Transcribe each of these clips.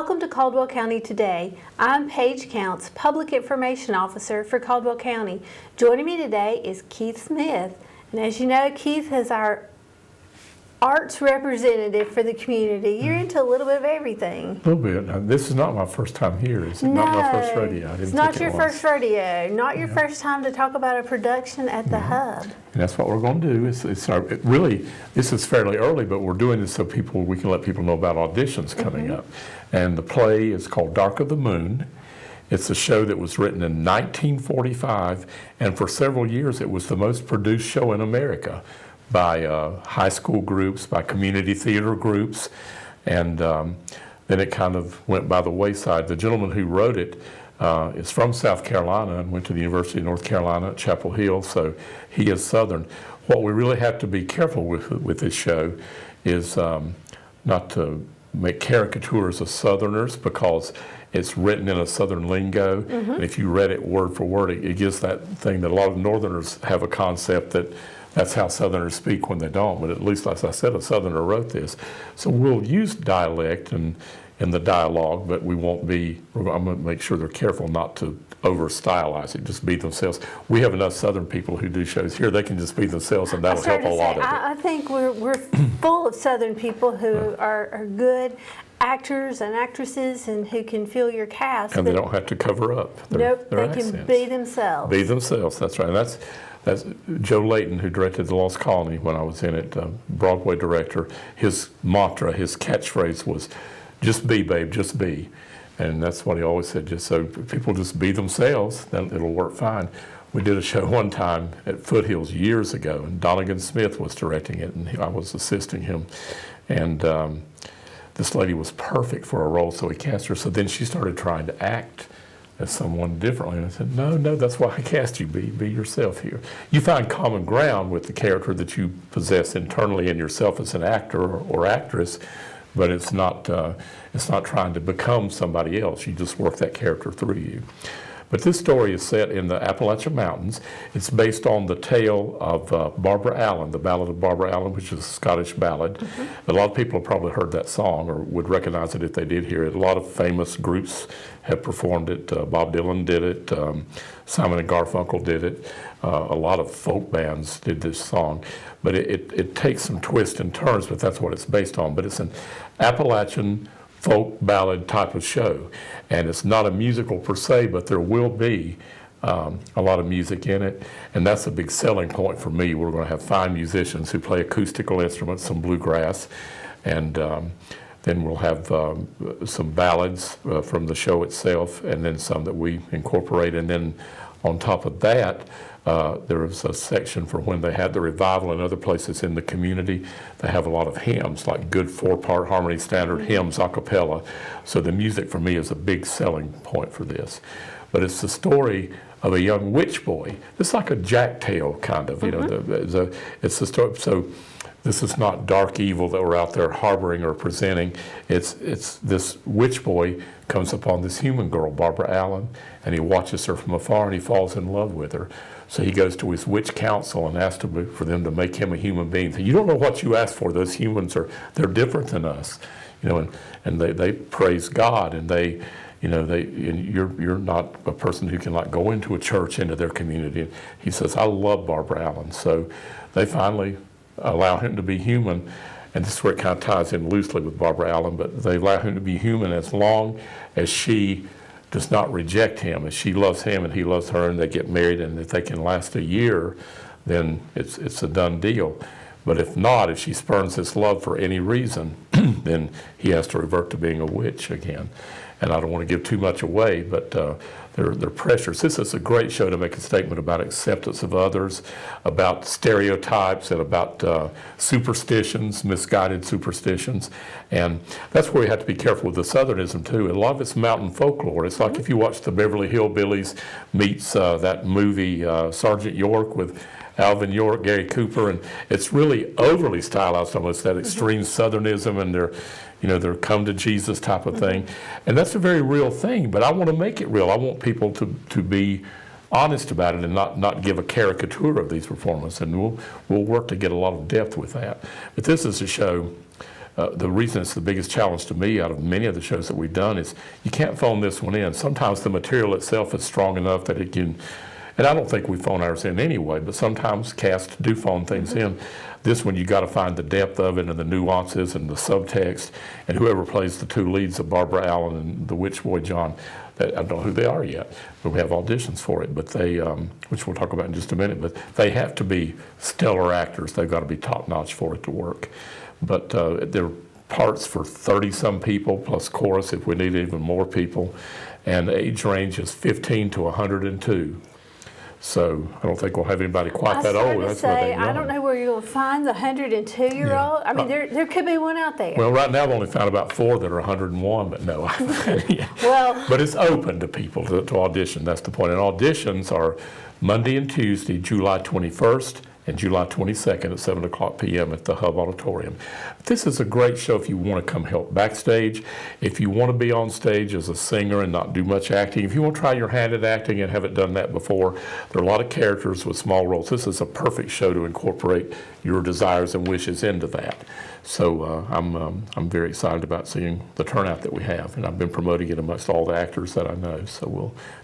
Welcome to Caldwell County Today. I'm Paige Counts, Public Information Officer for Caldwell County. Joining me today is Keith Smith. And as you know, Keith is our arts representative for the community. You're into a little bit of everything. A little bit. Now, this is not my first time here. It's not my first rodeo. It's not your first rodeo. Not your first time to talk about a production at the Hub. And that's what we're going to do. This is fairly early, but we're doing this so we can let people know about auditions coming up. And the play is called Dark of the Moon. It's a show that was written in 1945, and for several years it was the most produced show in America by high school groups, by community theater groups, and then it kind of went by the wayside. The gentleman who wrote it is from South Carolina and went to the University of North Carolina at Chapel Hill, so he is Southern. What we really have to be careful with this show is not to make caricatures of Southerners, because it's written in a Southern lingo, and if you read it word for word, it gives that thing that a lot of Northerners have a concept that that's how Southerners speak when they don't, but at least, as I said, a Southerner wrote this. So we'll use dialect in the dialogue, but I'm going to make sure they're careful not to over-stylize it, just be themselves. We have enough Southern people who do shows here, they can just be themselves, and that'll help a lot of it. I think we're full of Southern people who are good actors and actresses and who can fill your cast. And they don't have to cover up their accents. Can be themselves. Be themselves, that's right. And that's Joe Layton, who directed The Lost Colony when I was in it, Broadway director. His mantra, his catchphrase was, just be, babe, just be. And that's what he always said, just so people just be themselves, then it'll work fine. We did a show one time at Foothills years ago, and Donegan Smith was directing it, and I was assisting him. And this lady was perfect for a role, so he cast her. So then she started trying to act as someone differently. And I said, no, that's why I cast you. Be yourself here. You find common ground with the character that you possess internally in yourself as an actor or actress, but it's not trying to become somebody else. You just work that character through you. But this story is set in the Appalachian Mountains. It's based on the tale of Barbara Allen, the Ballad of Barbara Allen, which is a Scottish ballad. A lot of people have probably heard that song or would recognize it if they did hear it. A lot of famous groups have performed it. Bob Dylan did it. Simon and Garfunkel did it. A lot of folk bands did this song. But it takes some twists and turns, but that's what it's based on. But it's an Appalachian folk ballad type of show. And it's not a musical per se, but there will be a lot of music in it. And that's a big selling point for me. We're going to have fine musicians who play acoustical instruments, some bluegrass, and then we'll have some ballads from the show itself, and then some that we incorporate. And then on top of that, there is a section for when they had the revival in other places in the community. They have a lot of hymns, like good 4-part harmony standard hymns a cappella. So the music for me is a big selling point for this. But it's the story of a young witch boy. It's like a Jack tale, kind of. You know, it's the story. So this is not dark evil that we're out there harboring or presenting. It's this witch boy comes upon this human girl, Barbara Allen, and he watches her from afar and he falls in love with her. So he goes to his witch council and asks for them to make him a human being. So you don't know what you ask for. Those humans they're different than us, you know, and they praise God, and you're not a person who can like go into a church, into their community. And he says, I love Barbara Allen. So they finally allow him to be human, and this is where it kind of ties in loosely with Barbara Allen, but they allow him to be human as long as she does not reject him, as she loves him and he loves her, and they get married, and if they can last a year, then it's a done deal. But if not, if she spurns his love for any reason, then he has to revert to being a witch again. And I don't want to give too much away, but they're pressures. This is a great show to make a statement about acceptance of others, about stereotypes, and about superstitions, misguided superstitions. And that's where we have to be careful with the Southernism, too. A lot of it's mountain folklore. It's like if you watch the Beverly Hillbillies meets that movie Sergeant York with Alvin York, Gary Cooper, and it's really overly stylized, almost that extreme Southernism, and their come to Jesus type of thing. And that's a very real thing, but I want to make it real. I want people to be honest about it and not give a caricature of these performances, and we'll work to get a lot of depth with that. But this is a show the reason it's the biggest challenge to me out of many of the shows that we've done is you can't phone this one in. Sometimes the material itself is strong enough that it can, and I don't think we phone ours in anyway, but sometimes casts do phone things in. This one, you got to find the depth of it and the nuances and the subtext, and whoever plays the two leads of Barbara Allen and the Witch Boy John, I don't know who they are yet, but we have auditions for it, but they, which we'll talk about in just a minute, but they have to be stellar actors. They've got to be top-notch for it to work. But there are parts for 30-some people, plus chorus if we need even more people, and the age range is 15 to 102. So I don't think we'll have anybody quite that old. That's I don't know where you'll find the 102-year-old. I mean, there could be one out there. Well, right now I've only found about 4 that are 101, but no. Well, but it's open to people to audition. That's the point. And auditions are Monday and Tuesday, July 21st and July 22nd at 7 o'clock p.m. at the Hub Auditorium. This is a great show if you want to come help backstage, if you want to be on stage as a singer and not do much acting, if you want to try your hand at acting and haven't done that before. There are a lot of characters with small roles. This is a perfect show to incorporate your desires and wishes into that. So I'm very excited about seeing the turnout that we have, and I've been promoting it amongst all the actors that I know.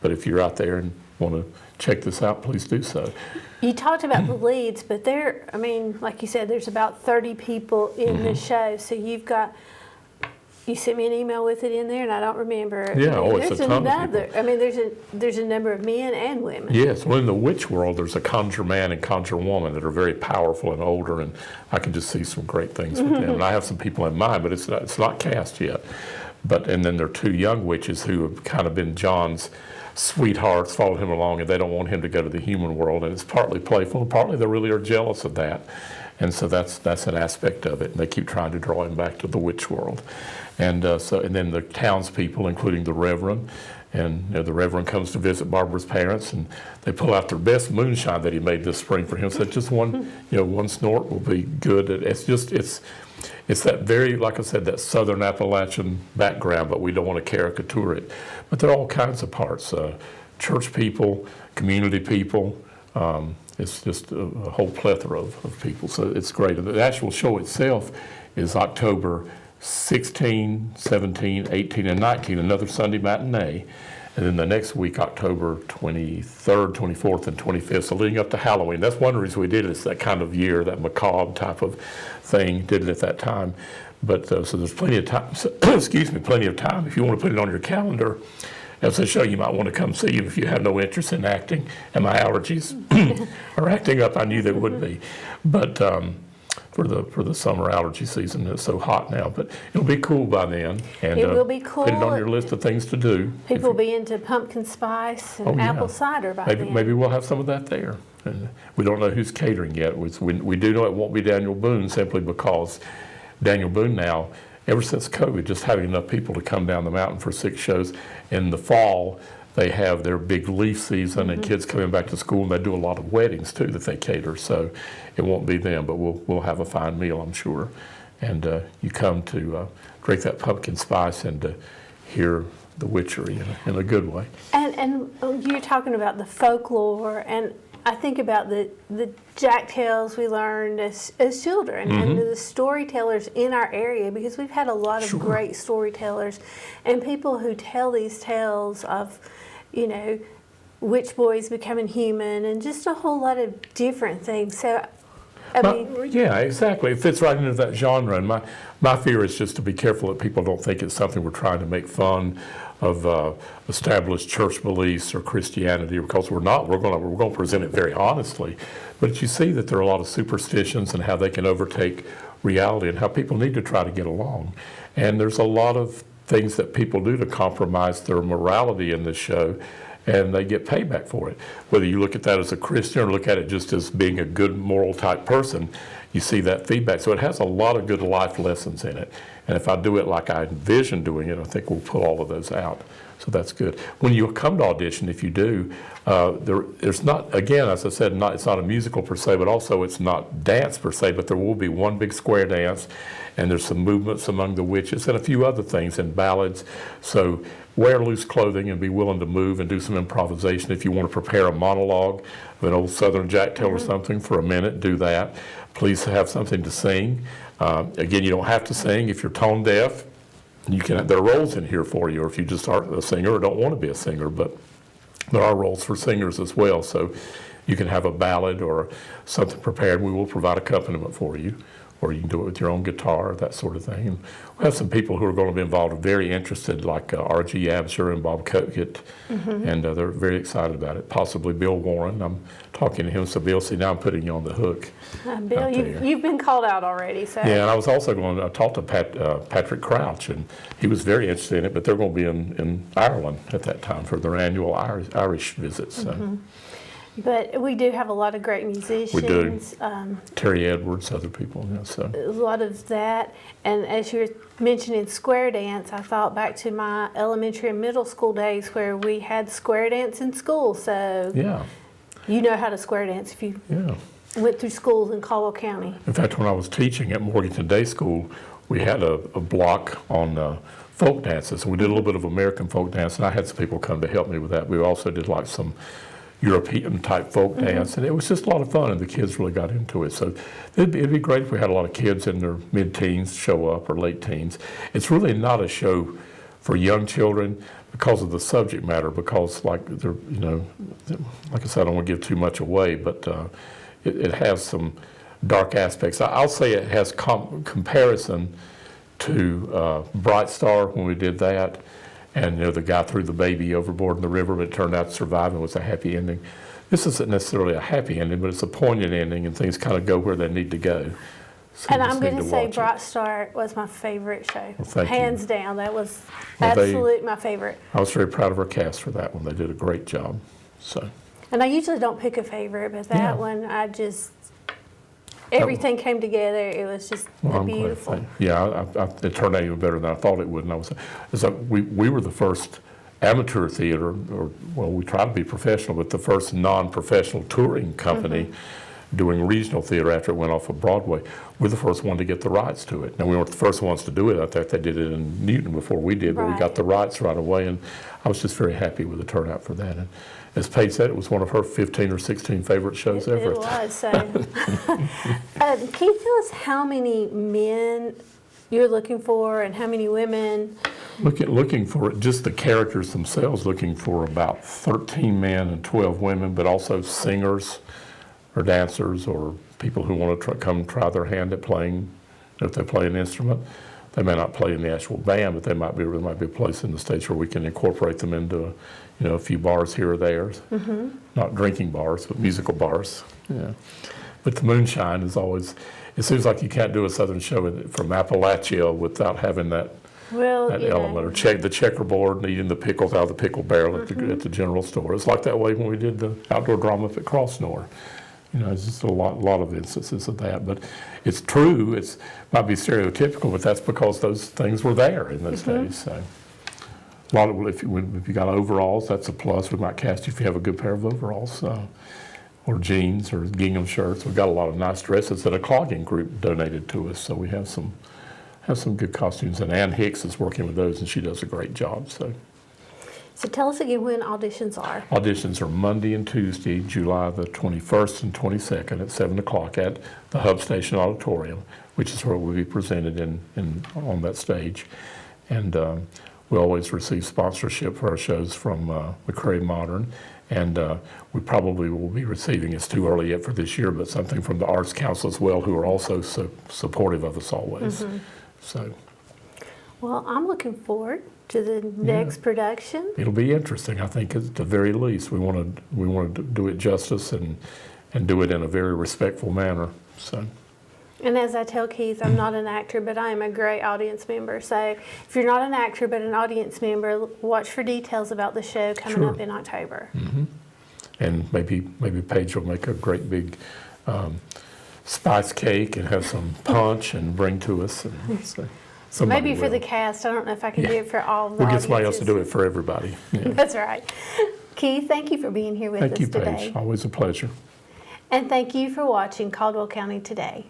But if you're out there and want to check this out, please do so. You talked about the leads, but I mean, like you said, there's about 30 people in the show. So you sent me an email with it in there, and I don't remember. Yeah, it's a ton of people. I mean, there's a number of men and women. Yes, well, in the witch world, there's a Conjur Man and Conjur Woman that are very powerful and older, and I can just see some great things with them. And I have some people in mind, but it's not cast yet. And then there are 2 young witches who have kind of been John's sweethearts, followed him along, and they don't want him to go to the human world. And it's partly playful, and partly they really are jealous of that. And so that's an aspect of it. And they keep trying to draw him back to the witch world. And then the townspeople, including the Reverend, and the Reverend comes to visit Barbara's parents, and they pull out their best moonshine that he made this spring for him. So just one snort will be good. It's that very, like I said, that southern Appalachian background, but we don't want to caricature it. But there are all kinds of parts, church people, community people. It's just a whole plethora of people, so it's great. The actual show itself is October 16, 17, 18, and 19, another Sunday matinee. And then the next week, October 23rd, 24th, and 25th, so leading up to Halloween. That's one reason we did it. It's that kind of year, that macabre type of thing, did it at that time. But so there's plenty of time, plenty of time. If you want to put it on your calendar, as a show you might want to come see if you have no interest in acting. And my allergies are acting up. I knew they would be. But for the summer allergy season, it's so hot now. But it'll be cool by then. And it will be cool. Put it on your list of things to do. People will be into pumpkin spice and apple cider by then. Maybe we'll have some of that there. And we don't know who's catering yet. We do know it won't be Daniel Boone, simply because Daniel Boone now, ever since COVID, just having enough people to come down the mountain for 6 shows. In the fall, they have their big leaf season, and kids coming back to school, and they do a lot of weddings too that they cater. So it won't be them, but we'll have a fine meal, I'm sure. And you come to drink that pumpkin spice and to hear the witchery in a good way. And you're talking about the folklore, and I think about the jack tales we learned as children and the storytellers in our area, because we've had a lot of great storytellers and people who tell these tales of, witch boys becoming human and just a whole lot of different things. So, yeah, exactly. It fits right into that genre. And my fear is just to be careful that people don't think it's something we're trying to make fun of established church beliefs or Christianity, because we're not. We're going to present it very honestly. But you see that there are a lot of superstitions and how they can overtake reality and how people need to try to get along. And there's a lot of things that people do to compromise their morality in this show, and they get payback for it. Whether you look at that as a Christian or look at it just as being a good moral type person, you see that feedback. So it has a lot of good life lessons in it. And if I do it like I envision doing it, I think we'll pull all of those out. So that's good. When you come to audition, if you do, there's not, again, as I said, it's not a musical per se, but also it's not dance per se, but there will be one big square dance, and there's some movements among the witches and a few other things and ballads. So wear loose clothing and be willing to move and do some improvisation. If you want to prepare a monologue of an old Southern Jack tale or something for a minute, do that. Please have something to sing. Again, you don't have to sing. If you're tone deaf, there are roles in here for you, or if you just aren't a singer or don't want to be a singer, but there are roles for singers as well. So you can have a ballad or something prepared. We will provide accompaniment for you, or you can do it with your own guitar, that sort of thing. And we have some people who are going to be involved, very interested, like R.G. Absher and Bob Kogut, and they're very excited about it. Possibly Bill Warren. I'm talking to him, so Bill, see, now I'm putting you on the hook. Bill, you've been called out already. So. Yeah, and I was also going to talk to Patrick Crouch, and he was very interested in it, but they're going to be in Ireland at that time for their annual Irish visit. So. But we do have a lot of great musicians. We do. Terry Edwards, other people. Yeah, so. A lot of that. And as you were mentioning square dance, I thought back to my elementary and middle school days where we had square dance in school. So yeah. You know how to square dance if you went through schools in Caldwell County. In fact, when I was teaching at Morganton Day School, we had a block on folk dances. And we did a little bit of American folk dance, and I had some people come to help me with that. We also did like some European type folk dance, and it was just a lot of fun, and the kids really got into it. So it'd be great if we had a lot of kids in their mid-teens show up, or late teens. It's really not a show for young children because of the subject matter, because like they're, like I said, I don't want to give too much away, but it has some dark aspects. I'll say it has comparison to Bright Star when we did that. And the guy threw the baby overboard in the river, but it turned out to survive and was a happy ending. This isn't necessarily a happy ending, but it's a poignant ending, and things kind of go where they need to go. So and I'm going to say Bright Star was my favorite show. Well, hands down, that was absolutely my favorite. I was very proud of our cast for that one. They did a great job. So. And I usually don't pick a favorite, but that one, everything came together. It was just beautiful. Yeah, it turned out even better than I thought it would. And we were the first amateur theater, we tried to be professional, but the first non-professional touring company doing regional theater after it went off of Broadway. We're the first one to get the rights to it. Now, we weren't the first ones to do it. I think they did it in Newton before we did, but we got the rights right away, and I was just very happy with the turnout for that. And as Paige said, it was one of her 15 or 16 favorite shows ever. It was. So. Can you tell us how many men you're looking for and how many women? Looking for just the characters themselves, looking for about 13 men and 12 women, but also singers or dancers or people who want to come try their hand at playing, if they play an instrument. They may not play in the actual band, but there might be a place in the States where we can incorporate them into a few bars here or there. Not drinking bars, but musical bars. Yeah. But the moonshine is always, it seems like you can't do a Southern show from Appalachia without having that element. Or the checkerboard and eating the pickles out of the pickle barrel at the general store. It's like that way when we did the outdoor drama up at Crossnore. It's just a lot of instances of that. But it's true. It might be stereotypical, but that's because those things were there in those days. So. A lot of, if you got overalls, that's a plus. We might cast you if you have a good pair of overalls, or jeans, or gingham shirts. We've got a lot of nice dresses that a clogging group donated to us, so we have some good costumes. And Ann Hicks is working with those, and she does a great job. So tell us again when auditions are. Auditions are Monday and Tuesday, July the 21st and 22nd at 7 o'clock at the Hub Station Auditorium, which is where we'll be presented on that stage. And we always receive sponsorship for our shows from McCrae Modern, and we probably will be receiving, it's too early yet for this year, but something from the Arts Council as well, who are also so supportive of us always. Well, I'm looking forward to the next production. It'll be interesting, I think, at the very least. We want to do it justice and do it in a very respectful manner. And as I tell Keith, I'm not an actor, but I am a great audience member. So if you're not an actor but an audience member, watch for details about the show coming up in October. And maybe Paige will make a great big spice cake and have some punch and bring to us. And maybe for the cast. I don't know if I can do it for all the We'll get somebody else to do it for everybody. Yeah. That's right. Keith, thank you for being here with us today. Thank you, Paige. Always a pleasure. And thank you for watching Caldwell County Today.